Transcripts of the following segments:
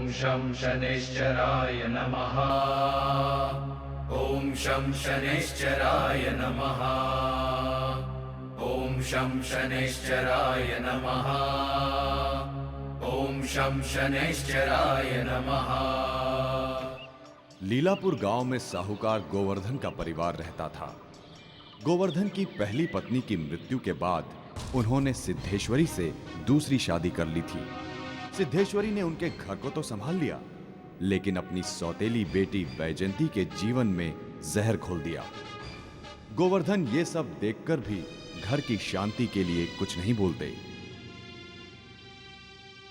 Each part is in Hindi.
शं शनैश्चराय नमः। ॐ शं शनैश्चराय नमः। ॐ शं शनैश्चराय नमः। ॐ शं शनैश्चराय नमः। लीलापुर गांव में साहूकार गोवर्धन का परिवार रहता था। गोवर्धन की पहली पत्नी की मृत्यु के बाद उन्होंने सिद्धेश्वरी से दूसरी शादी कर ली थी। सिद्धेश्वरी ने उनके घर को तो संभाल लिया, लेकिन अपनी सौतेली बेटी वैजयंती के जीवन में जहर घोल दिया। गोवर्धन ये सब देखकर भी घर की शांति के लिए कुछ नहीं बोलते।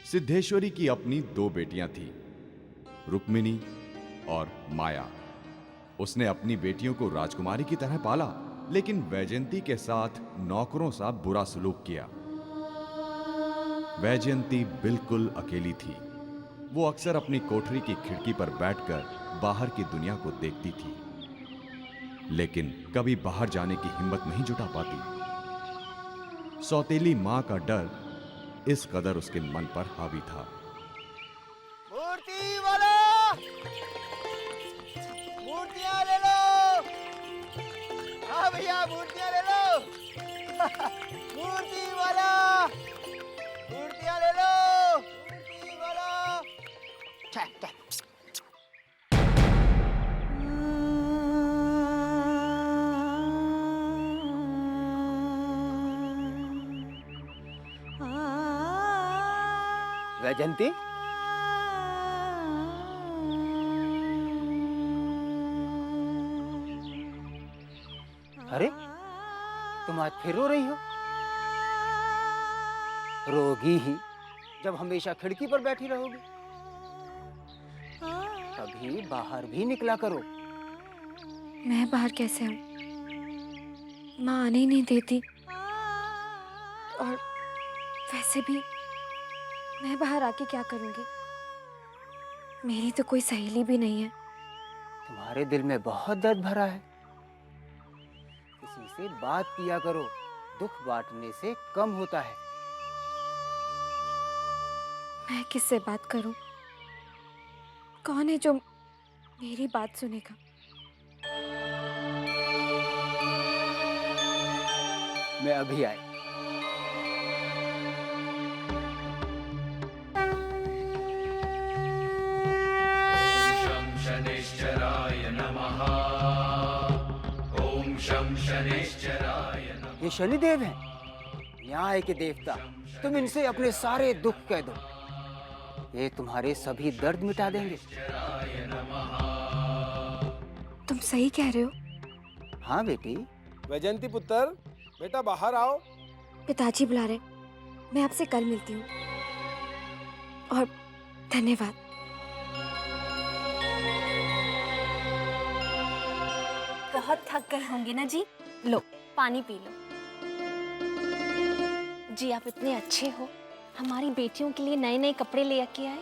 सिद्धेश्वरी की अपनी दो बेटियां थीं, रुक्मिणी और माया। उसने अपनी बेटियों को राजकुमारी की तरह पाला, लेकिन वैजयंती के साथ नौकरों सा बुरा सलूक किया। वैजयंती बिल्कुल अकेली थी। वो अक्सर अपनी कोठरी की खिड़की पर बैठकर बाहर की दुनिया को देखती थी, लेकिन कभी बाहर जाने की हिम्मत नहीं जुटा पाती। सौतेली मां का डर इस कदर उसके मन पर हावी था। मूर्ति वाला, मूर्तियां ले लो। हाँ भैया, मूर्तियां ले लो। मूर्ति वाला, मूर्तियां ले लो। मूर्ति वाला। चल चल। वैजयंती, अरे तुम आज फिर रो रही हो? रोगी ही जब हमेशा खिड़की पर बैठी रहोगी। कभी बाहर भी निकला करो। मैं बाहर कैसे आऊं? माँ आने ही नहीं देती, और वैसे भी मैं बाहर आके क्या करूंगी? मेरी तो कोई सहेली भी नहीं है। तुम्हारे दिल में बहुत दर्द भरा है। किसी से बात किया करो, दुख बांटने से कम होता है। मैं किससे बात करूं? कौन है जो मेरी बात सुनेगा? मैं अभी आई। शं शनैश्चराय नमः। ॐ शं शनैश्चराय नमः। ये शनिदेव हैं, न्याय के देवता। तुम इनसे अपने सारे दुख कह दो, ये तुम्हारे सभी दर्द मिटा देंगे। तुम सही कह रहे हो। हाँ बेटी। वैजयंती पुत्र, बेटा बाहर आओ। पिताजी बुला रहे, मैं आपसे कल मिलती हूँ। और धन्यवाद। बहुत थक गए होंगे ना जी? लो पानी पी लो। जी आप इतने अच्छे हो, हमारी बेटियों के लिए नए नए कपड़े ले आके आए।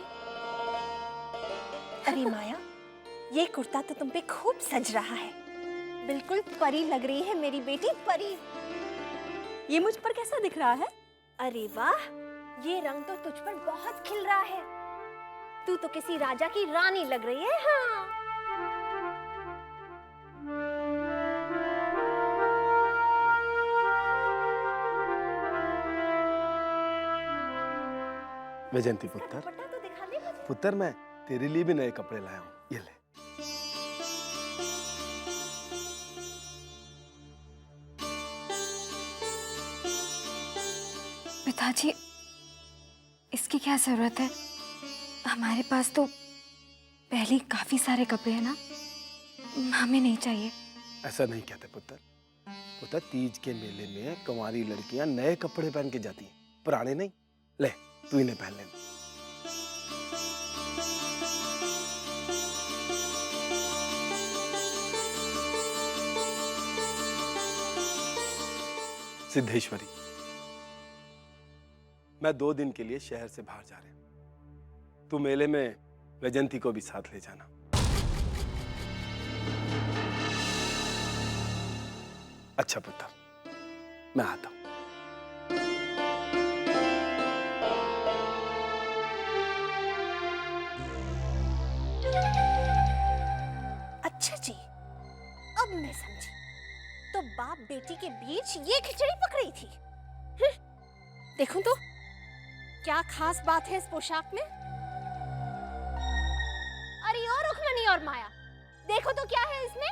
अरे माया, ये कुर्ता तो तुम पे खूब सज रहा है। बिल्कुल परी लग रही है मेरी बेटी, परी। ये मुझ पर कैसा दिख रहा है? अरे वाह, ये रंग तो तुझ पर बहुत खिल रहा है। तू तो किसी राजा की रानी लग रही है। हाँ। वैजयंती पुत्र, तो दिखा दे मुझे। पुत्र मैं तेरे लिए भी नए कपड़े लाया हूँ, ये ले। पिताजी, इसकी क्या जरूरत है? हमारे पास तो पहले ही काफी सारे कपड़े हैं ना, हमें नहीं चाहिए। ऐसा नहीं कहते पुत्र। पुत्र, तीज के मेले में कुंवारी लड़कियां नए कपड़े पहन के जाती हैं, पुराने नहीं। ले, तू इन्हें पहन ले। सिद्धेश्वरी, मैं 2 दिन के लिए शहर से बाहर जा रहा हूं। तू मेले में वैजयंती को भी साथ ले जाना। अच्छा पुत्र, मैं आता हूं। बाप बेटी के बीच ये खिचड़ी पक रही थी। देखूं तो क्या खास बात है इस पोशाक में? अरे और रुक्मणी और माया, देखो तो क्या है इसमें?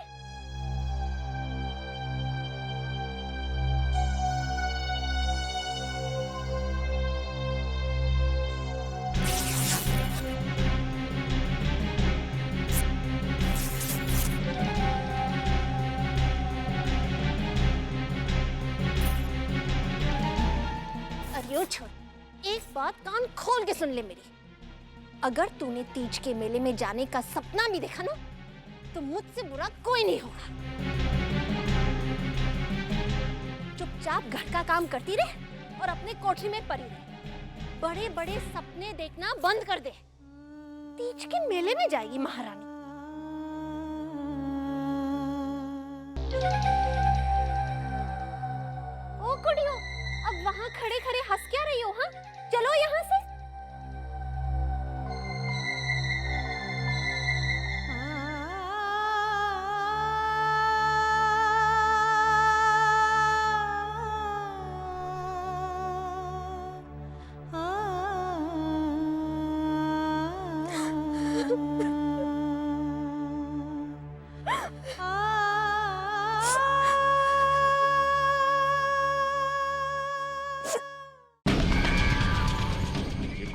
अरे ओ छोड़, एक बात कान खोल के सुन ले मेरी। अगर तूने तीज के मेले में जाने का सपना भी देखा ना, तो मुझसे बुरा कोई नहीं होगा। चुपचाप घर का काम करती रहे और अपने कोठरी में पड़ी रहे। बड़े बड़े सपने देखना बंद कर दे। तीज के मेले में जाएगी महारानी। ओ कुड़ियों, अब वहां खड़े खड़े हंस क्या रही हो? हाँ, चलो यहाँ से।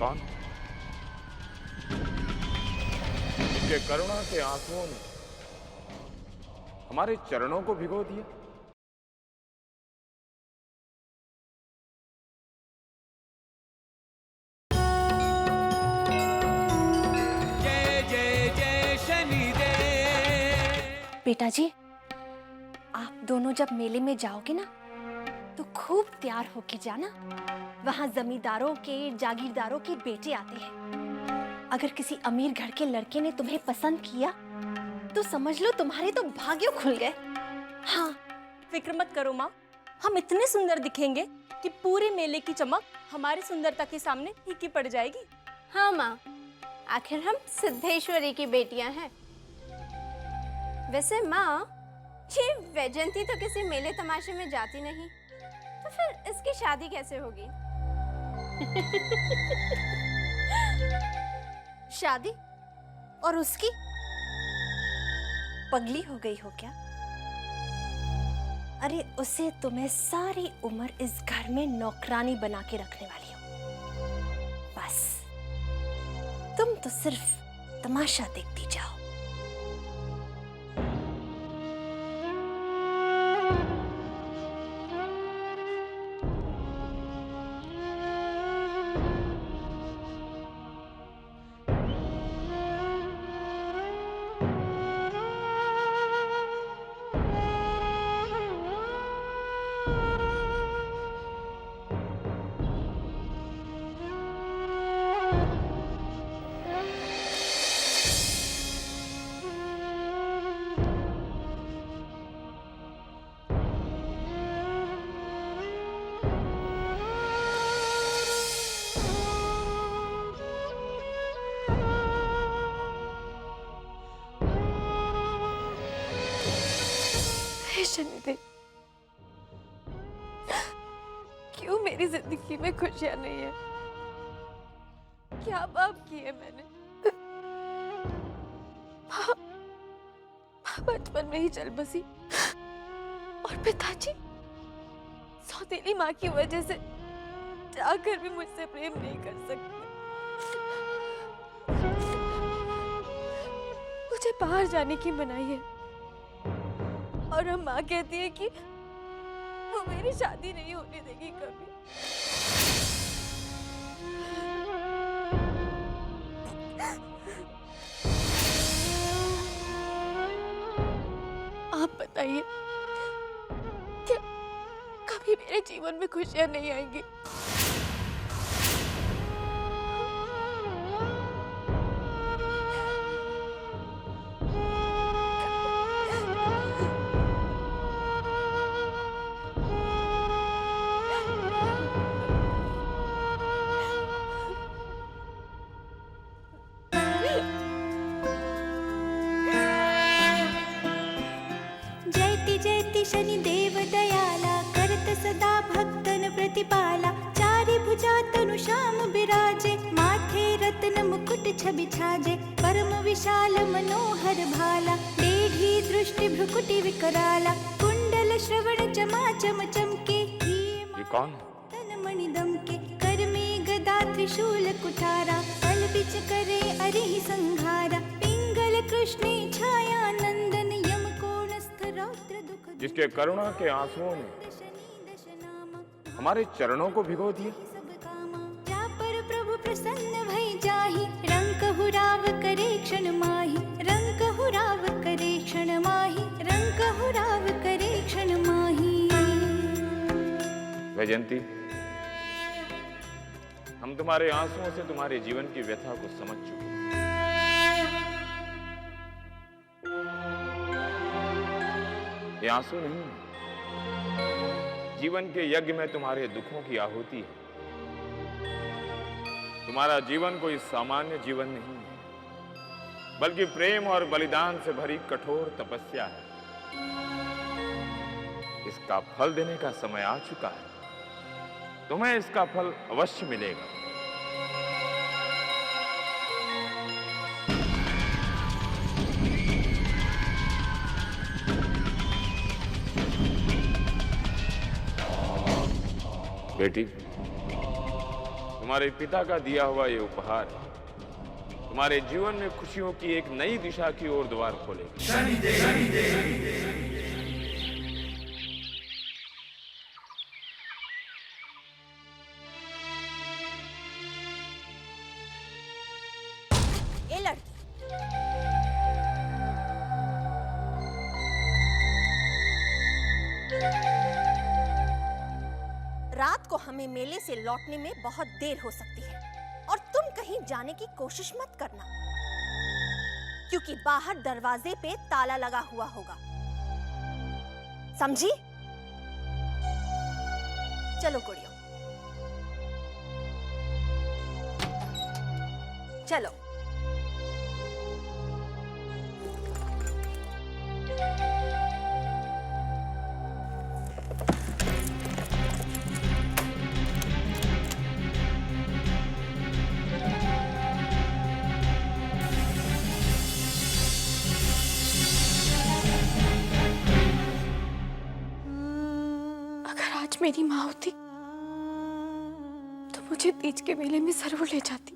कौन? इनके करुणा के आंसुओं ने हमारे चरणों को भिगो दिया। जय जय जय शनिदेव। बेटा जी, आप दोनों जब मेले में जाओगे ना, तो खूब तैयार होके जाना। वहाँ जमींदारों के, जागीरदारों के बेटे आते हैं। अगर किसी अमीर घर के लड़के ने तुम्हें पसंद किया, तो समझ लो तुम्हारे तो भाग्य खुल गए। हाँ, फिक्र मत करो माँ, हम इतने सुंदर दिखेंगे कि पूरे मेले की चमक हमारी सुंदरता के सामने फीकी पड़ जाएगी। हाँ माँ, आखिर हम सिद्धेश्वरी की बेटियां हैं। वैसे माँ, ये वैजयंती तो किसी मेले तमाशे में जाती नहीं, तो फिर इसकी शादी कैसे होगी? शादी? और उसकी? पगली हो गई हो क्या? अरे उसे तो मैं सारी उम्र इस घर में नौकरानी बना के रखने वाली हूँ। बस तुम तो सिर्फ तमाशा देखती जाओ। शनिदेव, क्यों मेरी जिंदगी में खुशियां नहीं है? क्या पाप किए मैंने? माँ बचपन में ही चल बसी और पिताजी सौतेली माँ की वजह से जाकर भी मुझसे प्रेम नहीं कर सकते। मुझे बाहर जाने की मनाही है और हम माँ कहती है कि वो मेरी शादी नहीं होने देगी कभी। आप बताइए, क्या कभी मेरे जीवन में खुशियां नहीं आएंगी? जयति जयति शनिदेव दया छवि छाजे परम विशाल मनोहर भाला डेढ़ी दृष्टि भ्रुकुटि विकराला कुंडल श्रवण चमाचम चमके ये कौन है? तन मणि दमके कर में गदा त्रिशूल कुठारा पल बिच करे अरिहि संहारा पिंगल कृष्णे छाया नंदन यम कोणस्थ रौद्र दुख जिसके करुणा के आंसुओं ने हमारे चरणों को भिगो दिया। जा पर प्रभु प्रसन्न भई जाहि रंग हुराव करे क्षण माहि रंग हुराव करे क्षण माहि रंग हुराव करे क्षण माहि। वैजयंती, हम तुम्हारे आंसुओं से तुम्हारे जीवन की व्यथा को समझ चुके हैं। ये आंसू नहीं है, जीवन के यज्ञ में तुम्हारे दुखों की आहुति है। तुम्हारा जीवन कोई सामान्य जीवन नहीं है, बल्कि प्रेम और बलिदान से भरी कठोर तपस्या है। इसका फल देने का समय आ चुका है, तुम्हें इसका फल अवश्य मिलेगा। बेटी, तुम्हारे पिता का दिया हुआ ये उपहार तुम्हारे जीवन में खुशियों की एक नई दिशा की ओर द्वार खोलेगा। ए लड़की, रात को हमें मेले से लौटने में बहुत देर हो सकती है और तुम कहीं जाने की कोशिश मत करना, क्योंकि बाहर दरवाजे पे ताला लगा हुआ होगा, समझी? चलो गुड़िया, चलो। मेरी माँ होती तो मुझे तीज के मेले में जरूर ले जाती।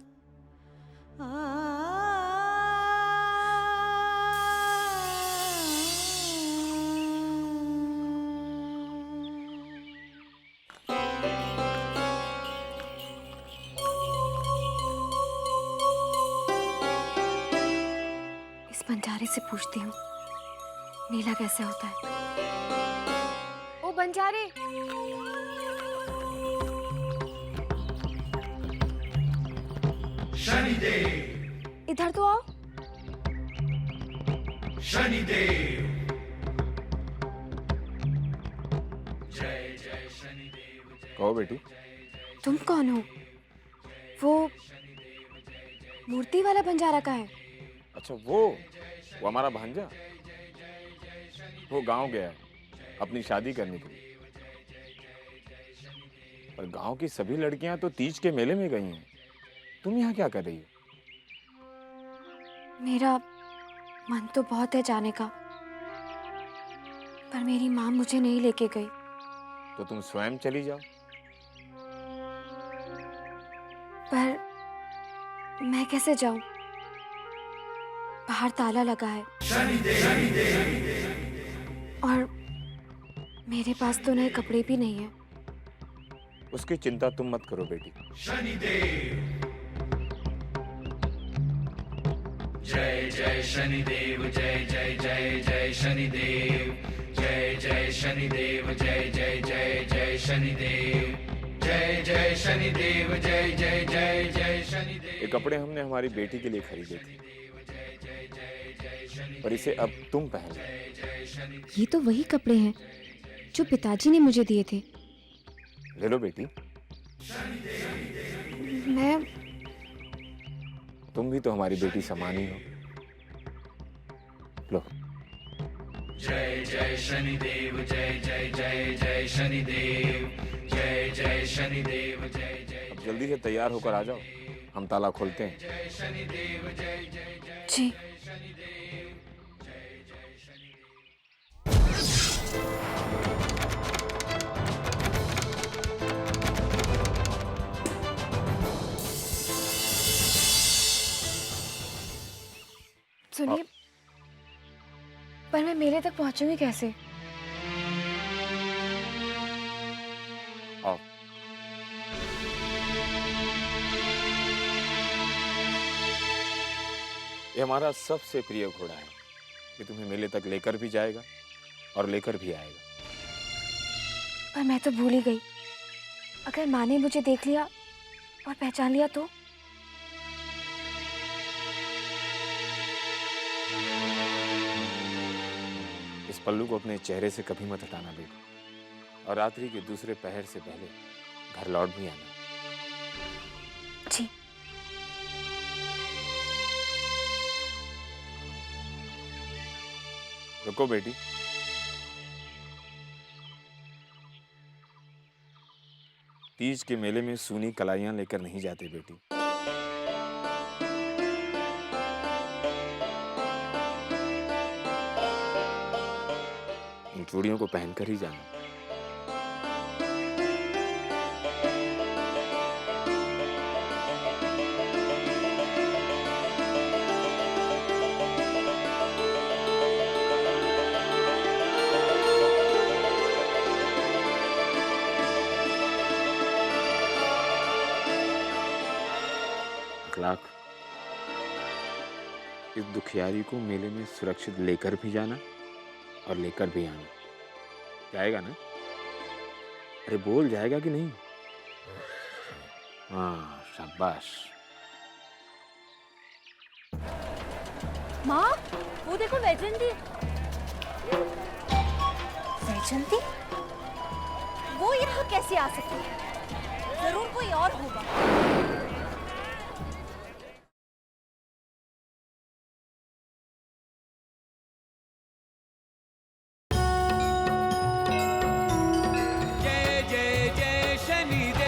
इस बंजारे से पूछती हूँ मेला कैसे होता है। ओ बंजारे, शनिदेव इधर तो आओ। शनिदेव जय जय शनिदेव। कहो बेटी, तुम कौन हो? वो मूर्ति वाला बंजारा का है? अच्छा, वो हमारा भांजा, वो गांव गया है अपनी शादी करने के लिए। पर गांव की सभी लड़कियां तो तीज के मेले में गई हैं, तुम यहाँ क्या कर रही हो? मेरा मन तो बहुत है जाने का, पर मेरी माँ मुझे नहीं लेके गई। तो तुम स्वयं चली जाओ। पर मैं कैसे जाऊं? बाहर ताला लगा है और मेरे पास तो नए कपड़े भी नहीं है। उसकी चिंता तुम मत करो बेटी। शनिदेव जय जय शनिदेव, जय जय जय जय शनिदेव, जय जय शनिदेव, जय जय जय जय शनिदेव, जय जय शनिदेव, जय जय जय जय शनिदेव। ये कपड़े हमने हमारी बेटी के लिए खरीदे थे, पर इसे अब तुम पहन लो। ये तो वही कपड़े हैं जो पिताजी ने मुझे दिए थे। ले लो बेटी। तुम भी तो हमारी बेटी समान ही हो। लो। जय जय शनिदेव, जय जय जय जय शनिदेव, जय जय शनिदेव, जय जय। अब जल्दी से तैयार होकर आ जाओ, हम ताला खोलते हैं। जी। सुनिए, पर मैं मेले तक पहुंचूंगी कैसे? आओ। ये हमारा सबसे प्रिय घोड़ा है, ये तुम्हें मेले तक लेकर भी जाएगा और लेकर भी आएगा। पर मैं तो भूल ही गई, अगर माँ ने मुझे देख लिया और पहचान लिया तो? इस पल्लू को अपने चेहरे से कभी मत हटाना बेटा, और रात्रि के दूसरे पहर से पहले घर लौट भी आना। जी। रुको बेटी, तीज के मेले में सूनी कलाइयां लेकर नहीं जाते बेटी। इन चूड़ियों को पहनकर ही जाना। लाख, इस दुखियारी को मेले में सुरक्षित लेकर भी जाना और लेकर भी आना। जाएगा ना? अरे बोल, जाएगा कि नहीं? हाँ, शाबाश। माँ, वो देखो वैजंती। वैजंती? वो यहाँ कैसे आ सकती है? जरूर कोई और होगा। जय जय जय शनिदेव।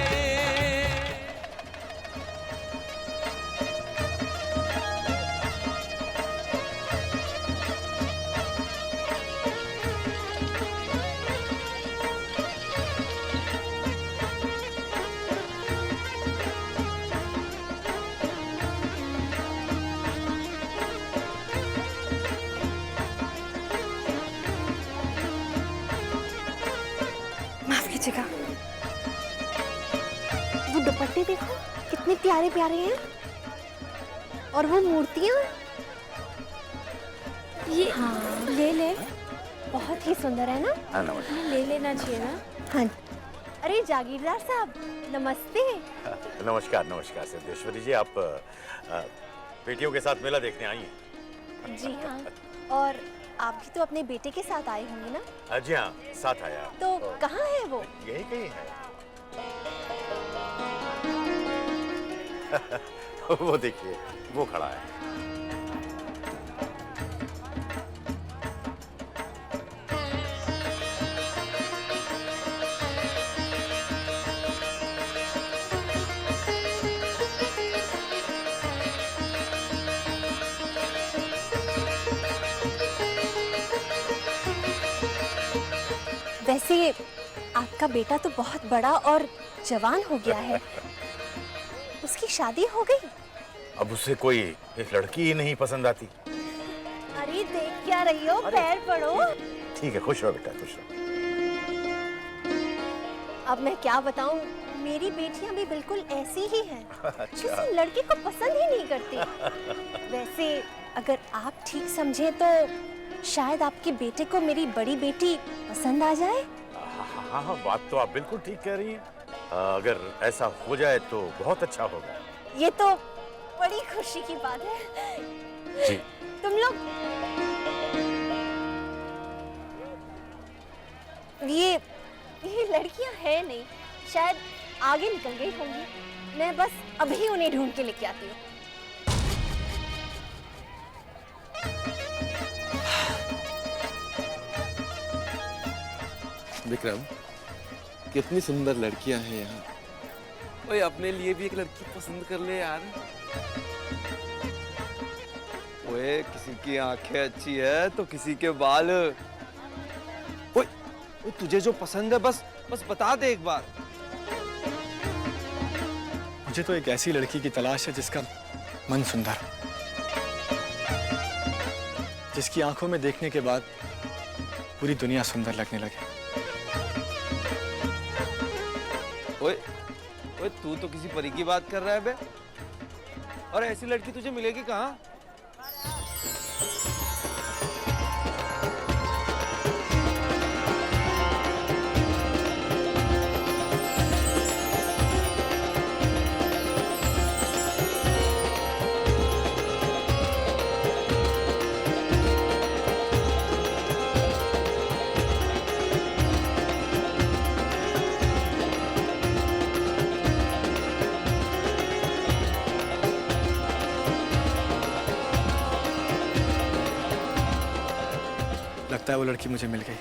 माफ कीजिएगा। वो दुपट्टे देखो, कितने प्यारे प्यारे हैं। और वो मूर्तियाँ, ये हाँ, ले ले, बहुत ही सुंदर है ना? हाँ, नमस्कार। ले लेना चाहिए ना? हाँ। अरे जागीरदार साहब, नमस्ते। नमस्कार नमस्कार सिद्धेश्वरी जी, आप बेटियों के साथ मेला देखने आई हैं? जी हाँ, और आप भी तो अपने बेटे के साथ आए होंगे ना? जी हाँ, साथ आया। तो कहाँ है वो? यही कहीं है। वो देखिए, वो खड़ा है। वैसे आपका बेटा तो बहुत बड़ा और जवान हो गया है। उसकी शादी हो गई? अब उसे कोई एक लड़की ही नहीं पसंद आती। अरे देख क्या रही हो, पैर पड़ो। ठीक है, खुश रहो बेटा, खुश रहो। अब मैं क्या बताऊं, मेरी बेटियां भी बिल्कुल ऐसी ही हैं। किसी लड़के को पसंद ही नहीं करती। वैसे अगर आप ठीक समझे तो शायद आपके बेटे को मेरी बड़ी बेटी पसंद आ जाए। हाँ हाँ, बात तो आप बिल्कुल ठीक कह रही हैं। अगर ऐसा हो जाए तो बहुत अच्छा होगा। ये तो बड़ी खुशी की बात है। जी। तुम लोग ये लड़कियां हैं नहीं, शायद आगे निकल गई होंगी। मैं बस अभी उन्हें ढूंढ के लेके आती हूँ। विक्रम, कितनी सुंदर लड़कियां हैं यहाँ। ओए अपने लिए भी एक लड़की पसंद कर ले यार। ओए किसी की आंखें अच्छी है तो किसी के बाल। ओए तुझे जो पसंद है बस बता दे एक बार। मुझे तो एक ऐसी लड़की की तलाश है जिसका मन सुंदर, जिसकी आंखों में देखने के बाद पूरी दुनिया सुंदर लगने लगे। ओए तू तो किसी परी की बात कर रहा है बे। और ऐसी लड़की तुझे मिलेगी कहाँ? लगता है वो लड़की मुझे मिल गई।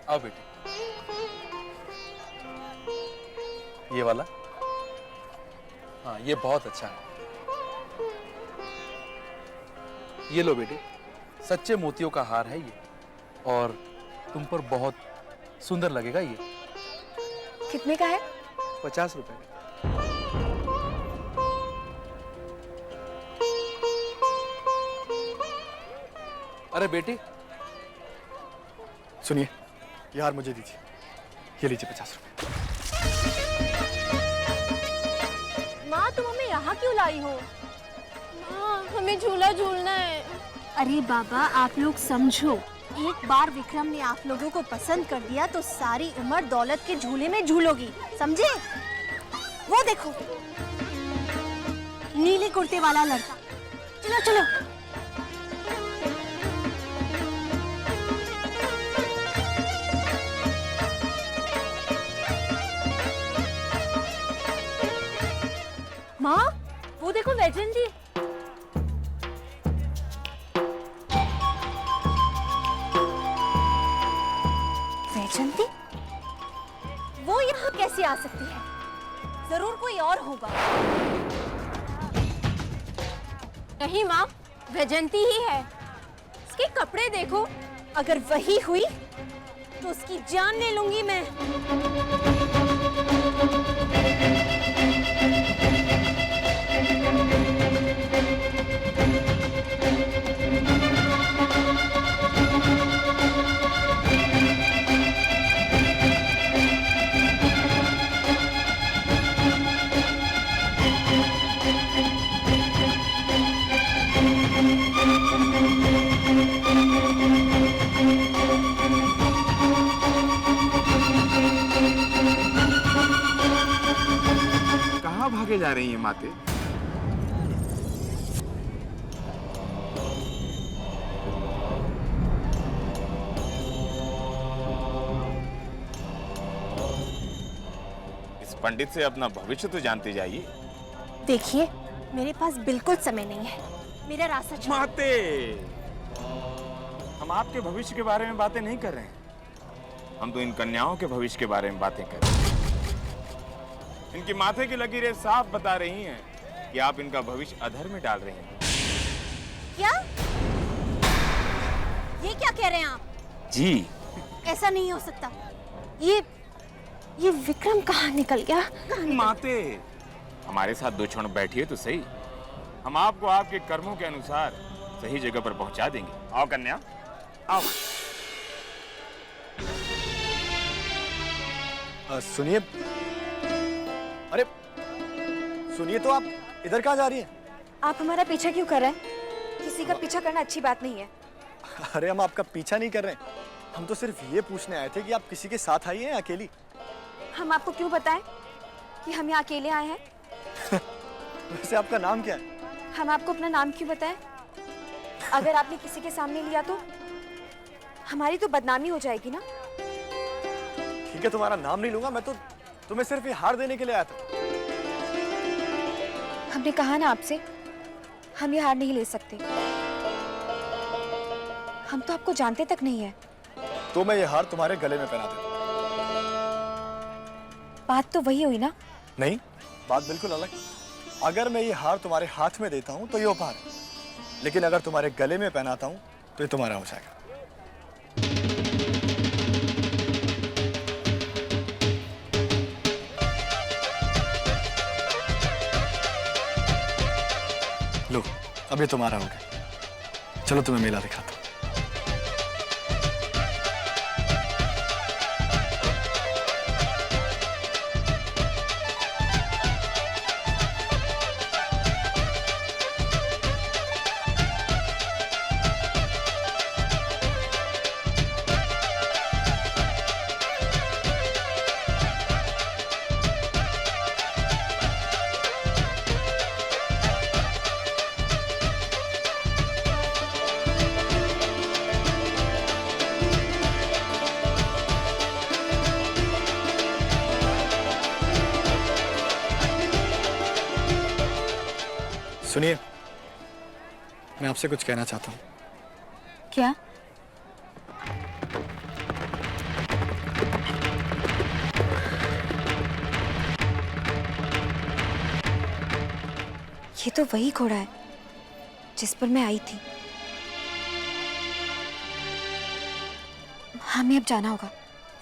आओ बेटी। ये वाला? हाँ, ये बहुत अच्छा है। ये लो बेटी, सच्चे मोतियों का हार है ये, और तुम पर बहुत सुंदर लगेगा ये। कितने का है? 50 रुपए का। अरे बेटी, सुनिए, ये हार मुझे दीजिए। ये लीजिए 50 रुपए। माँ, तुम हमें यहाँ क्यों लाई हो? माँ, हमें झूला झूलना है। अरे बाबा, आप लोग समझो, एक बार विक्रम ने आप लोगों को पसंद कर दिया तो सारी उम्र दौलत के झूले में झूलोगी, समझे? वो देखो, नीले कुर्ते वाला लड़का। चलो चलो। माँ, वो देखो वैजयंती। वैजयंती? वो यहाँ कैसे आ सकती है? जरूर कोई और होगा। नहीं माँ, वैजयंती ही है। इसके कपड़े देखो। अगर वही हुई तो उसकी जान ले लूंगी मैं। कहाँ भागे जा रही हैं माते? इस पंडित से अपना भविष्य तो जानते जाइए। देखिए, मेरे पास बिल्कुल समय नहीं है। मेरा रास्ता छोड़ो। माते, हम आपके भविष्य के बारे में बातें नहीं कर रहे हैं। हम तो इन कन्याओं के भविष्य के बारे में बातें कर रहे हैं। इनकी माथे की लकीरें साफ बता रही हैं कि आप इनका भविष्य अधर में डाल रहे हैं। क्या? ये क्या कह रहे हैं आप? जी, ऐसा नहीं हो सकता। ये विक्रम कहाँ निकल गया? माते, हमारे साथ 2 क्षण बैठिए तो सही। हम आपको आपके कर्मों के अनुसार सही जगह पर पहुंचा देंगे। आओ कन्या, आओ। सुनिए, अरे सुनिए तो, आप इधर कहाँ जा रही हैं? आप हमारा पीछा क्यों कर रहे हैं? किसी का पीछा करना अच्छी बात नहीं है। अरे हम आपका पीछा नहीं कर रहे हैं। हम तो सिर्फ ये पूछने आए थे कि आप किसी के साथ आई हैं या अकेली? हम आपको क्यों बताएं कि हम यहाँ अकेले आए हैं? वैसे आपका नाम क्या है? हम आपको अपना नाम क्यों बताएं? अगर आपने किसी के सामने लिया तो हमारी तो बदनामी हो जाएगी ना। ठीक है, तुम्हारा नाम नहीं लूंगा। मैं तो तुम्हें सिर्फ ये हार देने के लिए आया था। हमने कहा ना आपसे, हम ये हार नहीं ले सकते। हम तो आपको जानते तक नहीं है। तो मैं ये हार तुम्हारे गले में पहना देता हूँ। बात तो वही हुई ना? नहीं, बात बिल्कुल अलग। अगर मैं ये हार तुम्हारे हाथ में देता हूँ तो ये उपहार है, लेकिन अगर तुम्हारे गले में पहनाता हूँ तो ये तुम्हारा हो जाएगा। लो, अब ये तुम्हारा हो गया। चलो तुम्हें मेला दिखाता हूँ। सुनिए, मैं आपसे कुछ कहना चाहता हूँ। क्या? ये तो वही घोड़ा है जिस पर मैं आई थी। हमें अब जाना होगा।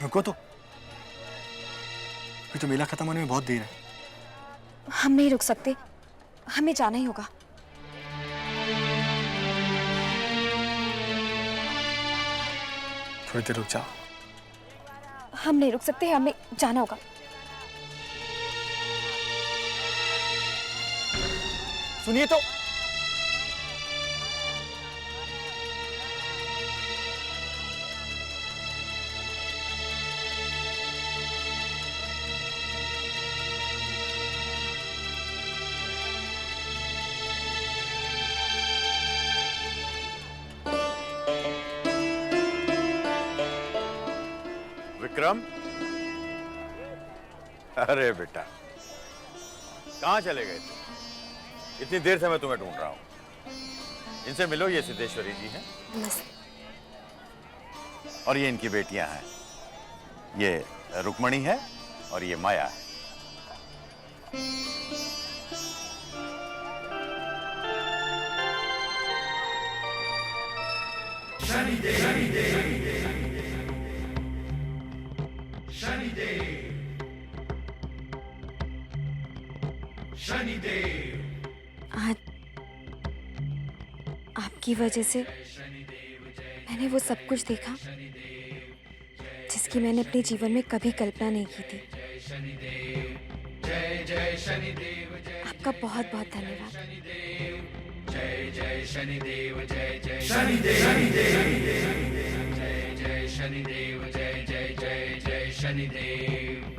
रुको तो, अभी तो मेला खत्म होने में बहुत देर है। हम नहीं रुक सकते, हमें जाना ही होगा। थोड़ी देर रुक जाओ। हम नहीं रुक सकते, हमें जाना होगा। सुनिए तो, विक्रम, अरे बेटा, कहाँ चले गए थे? इतनी देर से मैं तुम्हें ढूंढ रहा हूँ। इनसे मिलो, ये सिद्धेश्वरी जी हैं और ये इनकी बेटियां हैं। ये रुक्मणी है और ये माया है। शनिदेव, शनिदेव, शनिदेव। आज आपकी वजह से मैंने वो सब कुछ देखा जिसकी मैंने अपने जीवन में कभी कल्पना नहीं की थी। आपका बहुत बहुत धन्यवाद। जय जय शनिदेव, जय जय शनिदेव, शनिदेव, जय जय शनिदेव, जय जय जय जय शनिदेव।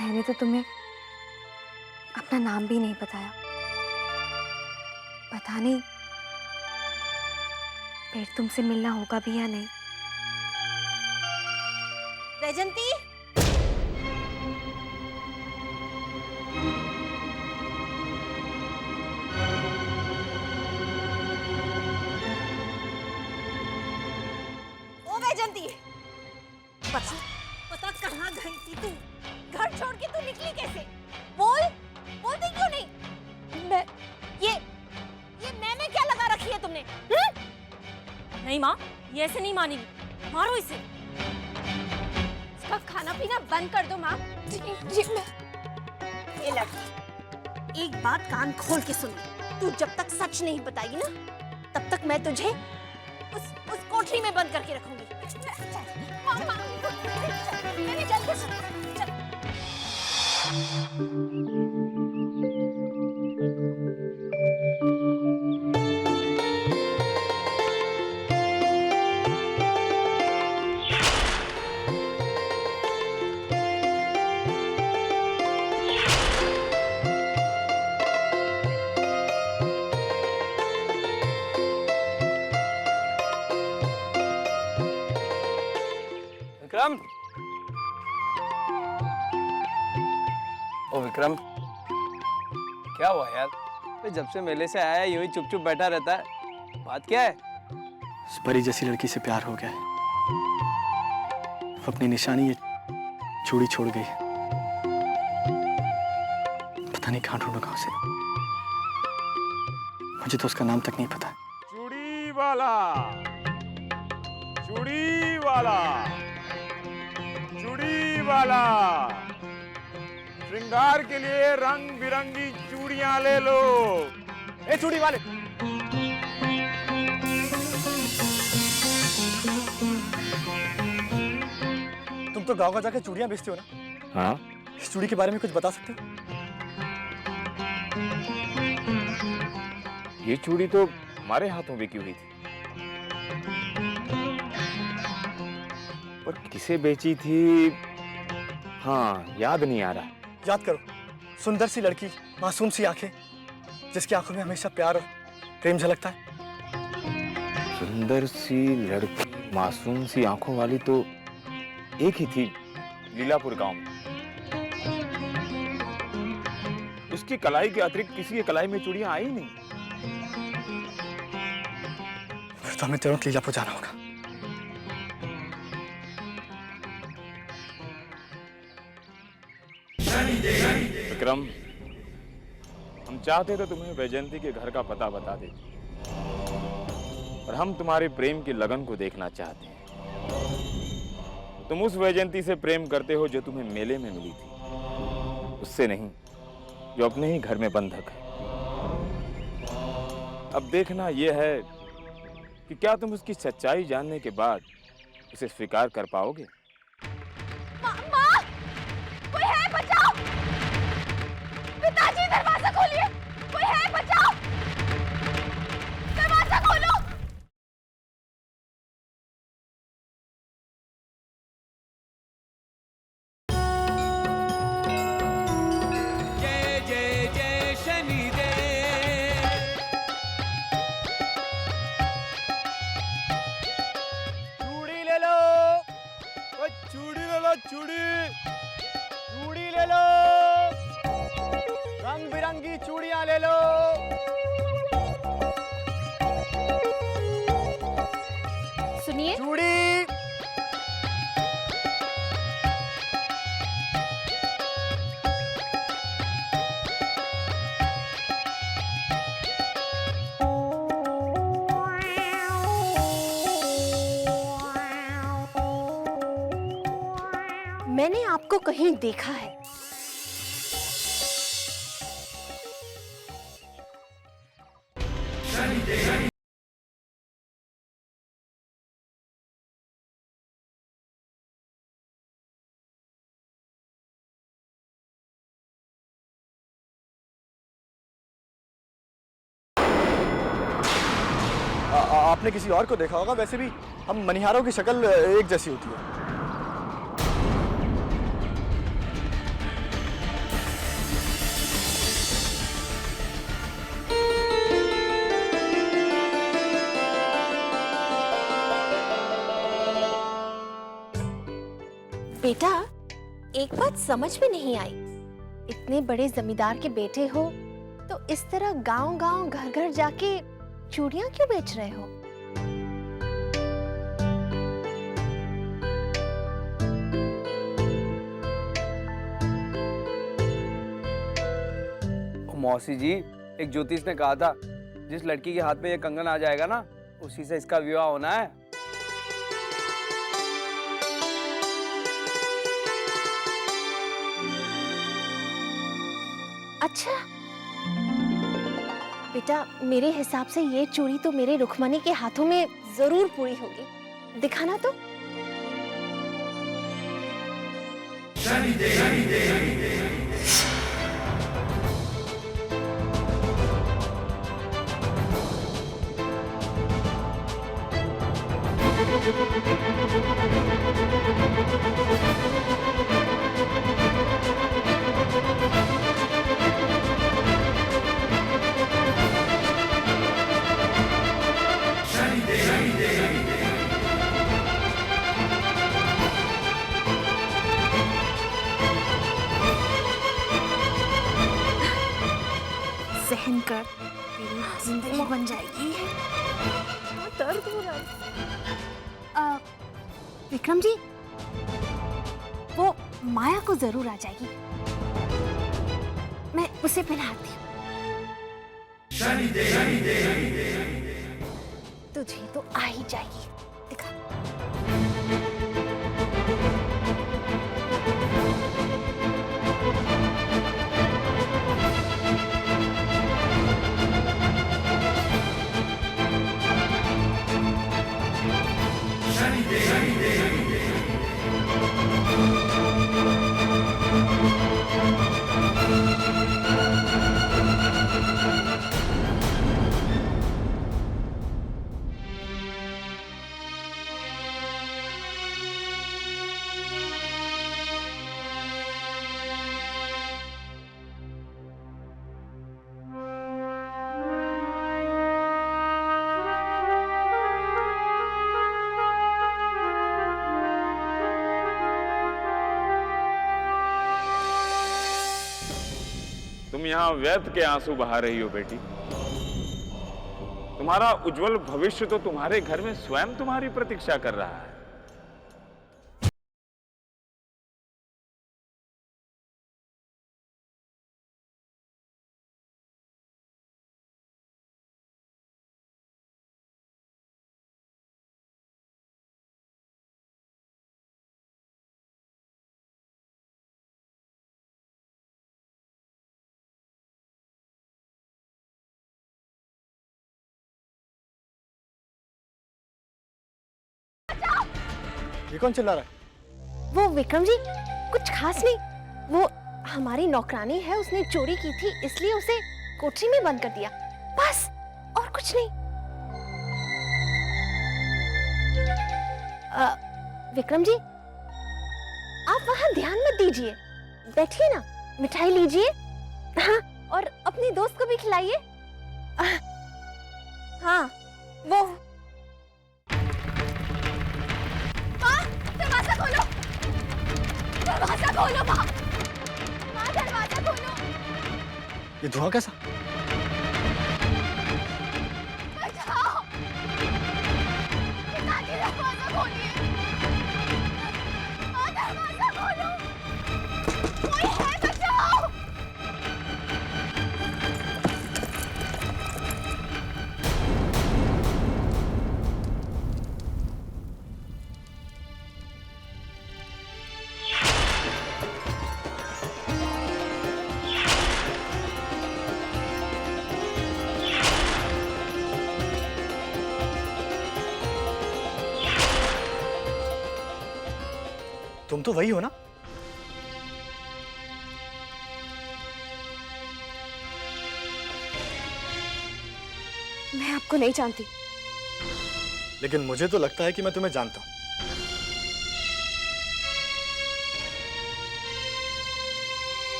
मैंने तो तुम्हें अपना नाम भी नहीं बताया। पता नहीं फिर तुमसे मिलना होगा भी या नहीं। वैजंती, ओ वैजंती, पता कहाँ गई थी तू? घर छोड़ के तू निकली कैसे? बोलती क्यों नहीं? मैं ये मैंने क्या लगा रखी है तुमने? नहीं माँ, ये ऐसे नहीं मानेगी। मारो इसे। इसका खाना पीना बंद कर दो माँ। जी मैं। ये लड़की, एक बात कान खोल के सुन। तू जब तक सच नहीं बताएगी ना, तब तक मैं तुझे उस कोठरी में बंद करके रखूंगी। मेरी जल्दी चल। विक्रम, ओ विक्रम, क्या हुआ यार? तो जब से मेले से आया यूं ही चुप चुप बैठा रहता है, बात क्या है? उस परी जैसी लड़की से प्यार हो गया है। अपनी निशानी ये चूड़ी छोड़ गई। पता नहीं कहाँ ढूंढूंगा उसे। मुझे तो उसका नाम तक नहीं पता। चूड़ी वाला, चूड़ी वाला, चूड़ी वाला, श्रृंगार के लिए रंग बिरंगी चूड़ियां ले लो। ए चूड़ी वाले, तुम तो गाँव का जाके चूड़ियां बेचते हो ना? हाँ। इस चूड़ी के बारे में कुछ बता सकते हो? ये चूड़ी तो हमारे हाथों बिकी हुई थी, पर किसे बेची थी, हाँ याद नहीं आ रहा। याद करो, सुंदर सी लड़की, मासूम सी आंखें, जिसकी आंखों में हमेशा प्यार और प्रेम झलकता है। सुंदर सी लड़की, मासूम सी आंखों वाली तो एक ही थी लीलापुर गांव में। उसकी कलाई के अतिरिक्त किसी की कलाई में चूड़ियां आई नहीं। फिर तो हमें तुरंत लीलापुर जाना होगा। विक्रम, हम चाहते तो तुम्हें वैजयंती के घर का पता बता देते, और हम तुम्हारे प्रेम की लगन को देखना चाहते हैं। तुम उस वैजयंती से प्रेम करते हो जो तुम्हें मेले में मिली थी, उससे नहीं जो अपने ही घर में बंधक है। अब देखना यह है कि क्या तुम उसकी सच्चाई जानने के बाद उसे स्वीकार कर पाओगे। माँ, कोई है, बचाओ! पिताजी, दरवाजा खोलिए! कोई है, बचाओ! दरवाजा खोलो! जय जय जय शनिदेव। चूड़ी ले लो, ओ चूड़ी ले लो, चूड़ी, चूड़ी ले लो, रंग बिरंगी चूड़ियां ले लो। सुनिए, चूड़ी, मैंने आपको कहीं देखा है। आपने किसी और को देखा होगा। वैसे भी हम मनिहारों की शक्ल एक जैसी होती है। बेटा, एक बात समझ में नहीं आई, इतने बड़े जमींदार के बेटे हो तो इस तरह गांव-गांव, घर-घर जाके चूड़ियां क्यों बेच रहे हो? मौसी जी, एक ज्योतिष ने कहा था जिस लड़की के हाथ में ये कंगन आ जाएगा ना, उसी से इसका विवाह होना है। अच्छा बेटा, मेरे हिसाब से ये चूड़ी तो मेरे रुक्मणी के हाथों में जरूर पूरी होगी। दिखाना तो। बन जाएगी। दर्द हो रहा है। विक्रम जी, वो माया को जरूर आ जाएगी, मैं उसे पहनाती हूँ। तुझे तो आ ही जाएगी, दिखा। तुम यहाँ व्यर्थ के आंसू बहा रही हो बेटी। तुम्हारा उज्जवल भविष्य तो तुम्हारे घर में स्वयं तुम्हारी प्रतीक्षा कर रहा है। ये कौन चिल्ला रहा है? वो विक्रम जी, कुछ खास नहीं, वो हमारी नौकरानी है, उसने चोरी की थी इसलिए उसे कोठरी में बंद कर दिया, बस, और कुछ नहीं। विक्रम जी, आप वहां ध्यान मत दीजिए, बैठिए ना, मिठाई लीजिए, हाँ, और अपनी दोस्त को भी खिलाइए। हाँ, वो दरवाजा खोलो, दरवाजा खोलो, माँ, दरवाजा खोलो। ये धुआं कैसा? बचाओ, पिताजी दरवाजा खोलिए, दरवाजा खोलो, कोई है, बचाओ। तुम तो वही हो ना? मैं आपको नहीं जानती। लेकिन मुझे तो लगता है कि मैं तुम्हें जानता हूं।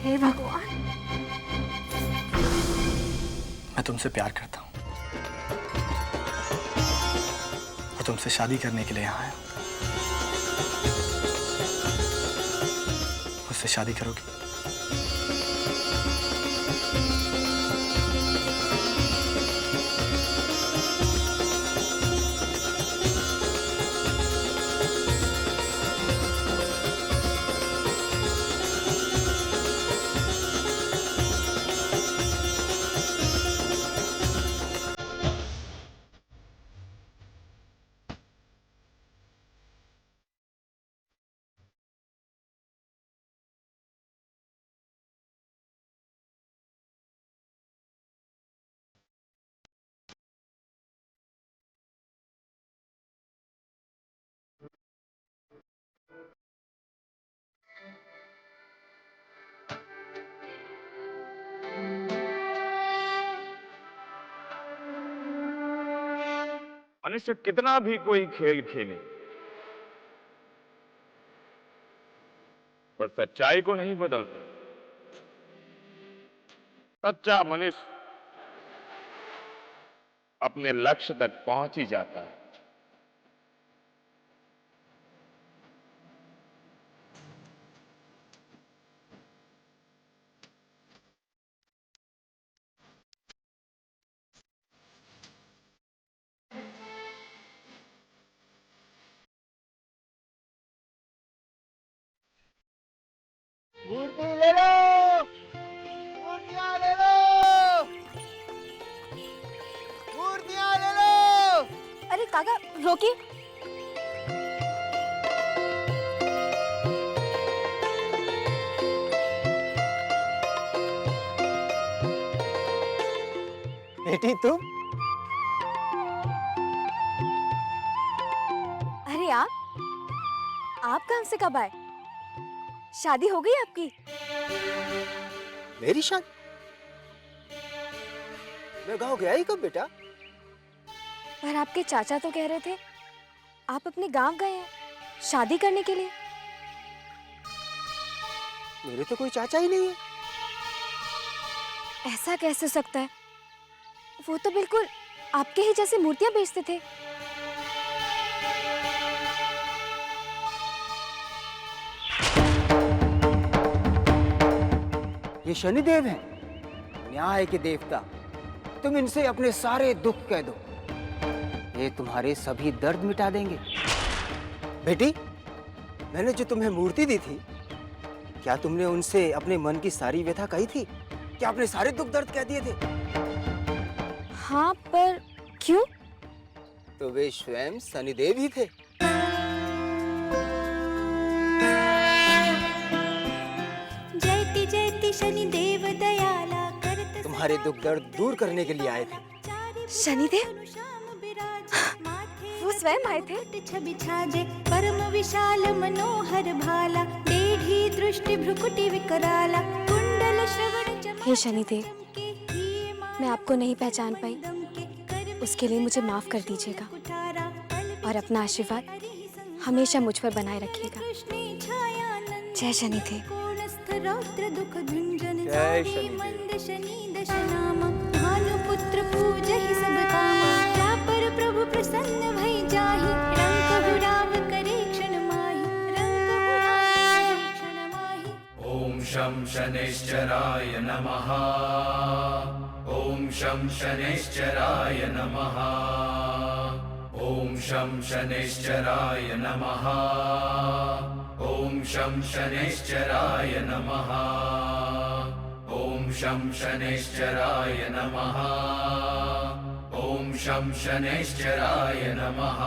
हे भगवान, मैं तुमसे प्यार करता हूं और तुमसे शादी करने के लिए यहाँ आया हूं। मुझसे शादी करोगी? मनुष्य कितना भी कोई खेल खेले पर सच्चाई को नहीं बदलता। सच्चा मनुष्य अपने लक्ष्य तक पहुंच ही जाता है। मूर्ति ले लो, मूर्तियां ले लो, मूर्तियां ले लो। अरे काका रोकिए। बेटी तुम? अरे आप कहाँ से कब आए? शादी हो गई आपकी? मेरी शादी? मैं गांव गया ही कब बेटा? पर आपके चाचा तो कह रहे थे आप अपने गांव गए हैं शादी करने के लिए। मेरे तो कोई चाचा ही नहीं है। ऐसा कैसे हो सकता है? वो तो बिल्कुल आपके ही जैसे मूर्तियां बेचते थे। ये शनिदेव हैं, न्याय के देवता। तुम इनसे अपने सारे दुख कह दो, ये तुम्हारे सभी दर्द मिटा देंगे। बेटी, मैंने जो तुम्हें मूर्ति दी थी, क्या तुमने उनसे अपने मन की सारी व्यथा कही थी? क्या अपने सारे दुख दर्द कह दिए थे? हाँ, पर क्यों? तो वे स्वयं शनिदेव ही थे। जयति जयति शनिदेव दयाला करत तुम्हारे दुख दर्द दूर करने के लिए आए थे। शनिदेव? वो स्वयं आए थे? छवि छाजे परम विशाल मनोहर भाला, डेढ़ी दृष्टि भ्रुकुटि विकराला, कुंडल श्रवण। हे शनिदेव, मैं आपको नहीं पहचान पाई, उसके लिए मुझे माफ कर दीजिएगा और अपना आशीर्वाद हमेशा मुझ पर बनाए रखिएगा। जय शनिदेव। जय शनिदेव। शनि दशनामा भानुपुत्र पूजहि सब कामा, या पर प्रभु प्रसन्न भई जाहि, रंग राव करे क्षण माहि, रंग राव क्षण माहि। ओम शं शनैश्चराय नमः। ओम शं शनैश्चराय नमः। ओम शं शनैश्चराय नमः। ओम शं शनैश्चराय नमः। ओम शं शनैश्चराय नमः। ओम शं शनैश्चराय नमः।